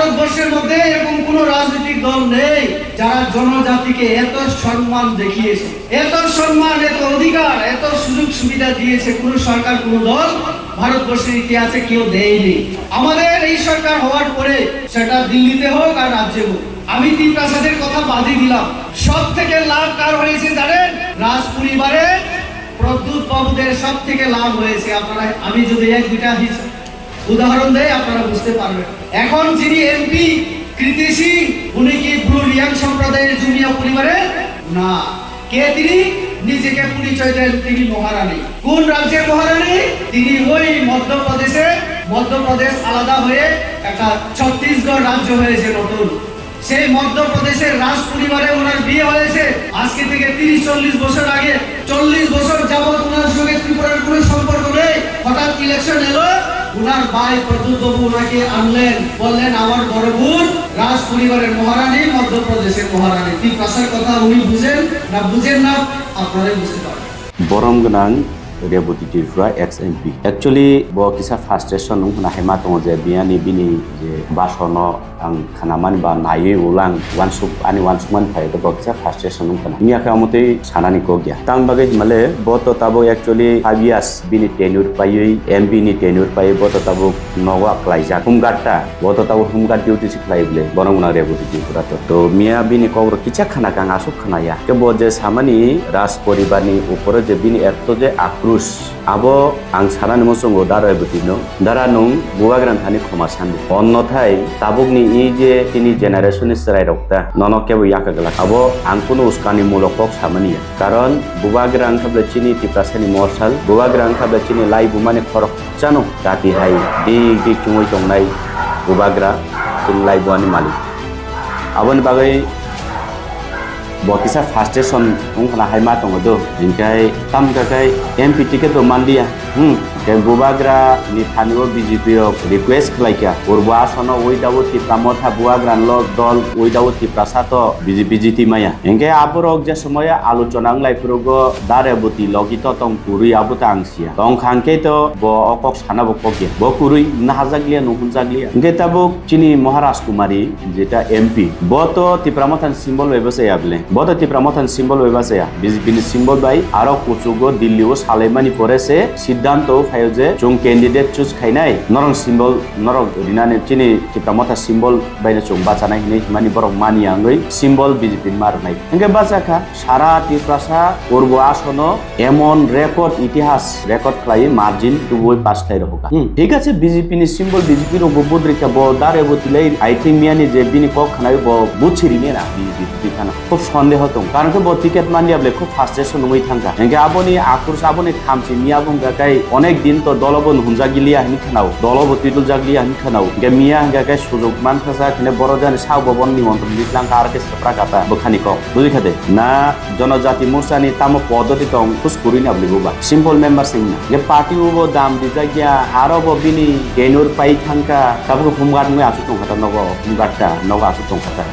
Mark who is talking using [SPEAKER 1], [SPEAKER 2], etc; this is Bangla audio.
[SPEAKER 1] ভারতবর্ষের মধ্যে এরকম কোনো রাজনৈতিক দল নেই যারা জনজাতিকে এত সম্মান দেখিয়েছে, এত সম্মান, এত অধিকার, এত সুযোগ সুবিধা দিয়েছে। কোনো সরকার, কোনো দল ভারতবর্ষের ইতিহাসে কেউ দেয়নি। আমাদের এই সরকার হওয়ার পরে, সেটা দিল্লিতে হোক আর রাজ্যে হোক, আমি তিন প্রাসাদের কথা বাদই দিলাম, সব থেকে লাভ কার হয়েছে জানেন? রাজ পরিবারের প্রদ্যুৎ বাবুদের সব থেকে লাভ হয়েছে। আপনারা, আমি যদি এক দুইটা উদাহরণ দেয় আপনারা বুঝতে পারবেন। এখন যিনি এমপি কৃতি সিং, উনি কি ব্লু রিয়াং সম্প্রদায়ের জুনিয়া পরিবারের না। কে তিনি? নিজেকে পরিচয় দেন তিনি মহারানী। কোন রাজ্যের মহারানী? তিনি ওই মধ্যপ্রদেশ আলাদা হয়ে একটা ছত্তিশগড় রাজ্য হয়েছে নতুন। সেই মধ্যপ্রদেশের রাজ পরিবারে ওনার বিয়ে হয়েছে। আজকে থেকে 30-40 বছর আগে, 40 বছর যাবৎ ওনার সঙ্গে ত্রিপুরার কোনো সম্পর্ক নেই। হঠাৎ ইলেকশন এলো, ওনার ভাই প্রদ্যুৎ বাবু ওনাকে আনলেন, বললেন আমার বড় বোন রাজ পরিবারের মহারানী, মধ্যপ্রদেশের মহারানী। তিন ভাষার কথা উনি বুঝেন না আপনারাই বুঝতে পারবেন।
[SPEAKER 2] বরম গনাং Rebati Tripura ex MP actually bo kisa frustration nung na hema tong je biani bini je basono ang khanaman ba nai ulang wansukman phai to bo kisa frustration nung kana mia ka amote sanani ko gya tang bagai himale bo to tabo actually 5 years bini tenure paywi mp ni tenure pai bo to tabo nowa klaijak humgatta bo to tabo humgat duty siklai ble borong na reboti Tripura to mia bini ko kicha khana kang asuk khana ya ke bo je samani ras poribar ni upore je bini etto je abo ang sanani mosongo daro ebutino dara nung buwagran thani khoma sandi onnothai tabukni ei je tini generation serai rokta nonokebo yakagala abo ang kuno uskani mulokok samaniya karon bubagrang khable chini tiprasani morsal bubagrang khable chini lai bumani khorok chano dati hai di chungoi tongnai bubagra chini lai buani malik abon bagai bokisa frustration ungkana haima tongo do jinkai tam kakai MP ticket do MANLIYA ke BUBAGRA ni PHANO BJPno request khlaikya urba sono oidawoti pramotha BUBAGRA lo dol oidawoti prasato BJP maya engke aborok je somoya alochona nglai purogo dareboti logito tong puri abuta angsia tong khangke to bo okok sana bokokya bo kurui nahajaglia nuhunjaglia engke tabuk chini Maharaj Kumari jeta MP bo to tipramothan symbol website able bo to tipramothan symbol website BJP ni symbol bai aro kuchugo Delhi o saleimani porese সিদ্ধান্ত ফাইল যে চং ক্যান্ডিডেট চুজ খাইনাই নরং সিম্বল নরং রিনানে চিনি চিপ্রামথা সিম্বল বাইনে চং বাঁচানাই হিনে মানি বরং মানি আঙ্গই সিম্বল বিজেপি মারনাই এঙ্গে বাঁচাখা সারা ত্রিপ্রাসা পূর্ব আসন এমন রেকর্ড ইতিহাস রেকর্ড খাই মার্জিন টুবই পাস খাই রহকা ঠিক আছে বিজেপি নি সিম্বল বিজেপি র বদ্রিকা ব দারে বতিলাই আই থিং মিয়ানি যে বিনি কক খানাই ব বুছিরিনে না বিজেপি খানা খুব সন্দেহ দं কারণ কে ব টিকেট মানিয়াবলে খুব ফ্রাস্ট্রেশন হই থাকা এঙ্গে আবনি আকুরস আবনি খামছি মিয়া বুঙ্গাকাই অনেক দিন তো দলবন হুনজাগিলিয়া হিনি খানাও দলবতি দুলজাগলিয়া হিনি খানাও গে মিয়া গাকাই সুযোগ মানখাসা কিনে বড় জানি সাববন নিমন্ত্রণ দিতলাঙ্কা আর কে সেপ্রাকাতা বখানি ক বুঝি খাদে না জনজাতি মোর্চানি তাম পদ্ধতি তং খুসকুরি না বলিববা সিম্পল মেম্বার সিং না গে পার্টি উবো দাম দিজাগিয়া আরব বিনি টেনুর পাই থাঙ্কা তাবো হুমগাট মে আসু তং খাতা নগ হুমগাটটা নগ আসু তং খাতা